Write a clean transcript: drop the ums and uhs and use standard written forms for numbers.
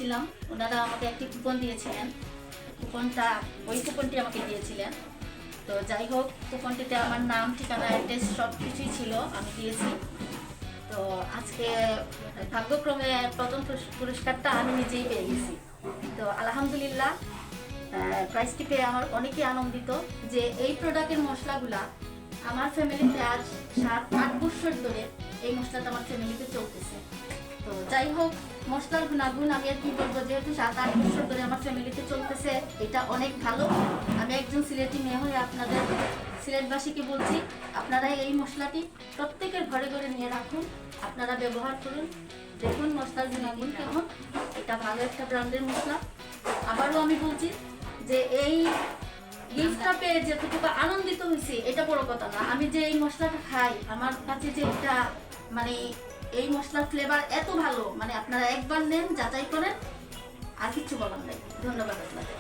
গিয়েছিলাম, ওনারা আমাকে একটি কুপন দিয়েছিলেন। ওই কুপনটি আমাকে দিয়েছিলেন। তো যাই হোক, কুপনটিতে আমার নাম, ঠিকানা, অ্যাড্রেস সব কিছুই ছিল, আমি দিয়েছি। তো আজকে ভাগ্যক্রমে প্রথম পুরস্কারটা আমি নিজেই পেয়ে গেছি। তো আলহামদুলিল্লাহ, প্রাইজটি পেয়ে আমার অনেকেই আনন্দিত যে এই প্রোডাক্টের মশলাগুলা আমার ফ্যামিলিতে আজ 7-8 বছর ধরে এই মশলাটা আমার ফ্যামিলিতে চলতেছে। তো যাই হোক, মশলার গুণাগুণ আমি আর কি বলবো, যেহেতু 7-8 বছর ধরে আমার ফ্যামিলিতে চলতেছে, এটা অনেক ভালো। আমি একজন সিলেটি মেয়ে হয়ে আপনাদের সিলেটবাসীকে বলছি, আপনারা এই মশলাটি প্রত্যেকের ঘরে ঘরে নিয়ে রাখুন, আপনারা ব্যবহার করুন, দেখুন মশলার গুণাগুণ কেমন। এটা ভালো একটা ব্র্যান্ডের মশলা। আবারও আমি বলছি যে এই গিফটটা পেয়ে যেটুকু আনন্দিত হয়েছি এটা বড় কথা না, আমি যে এই মশলাটা খাই, আমার কাছে যে এটা মানে এই মশলার ফ্লেভার এত ভালো, মানে আপনারা একবার নেন, যাচাই করেন, আর কিছু বলার নেই। ধন্যবাদ আপনাদের।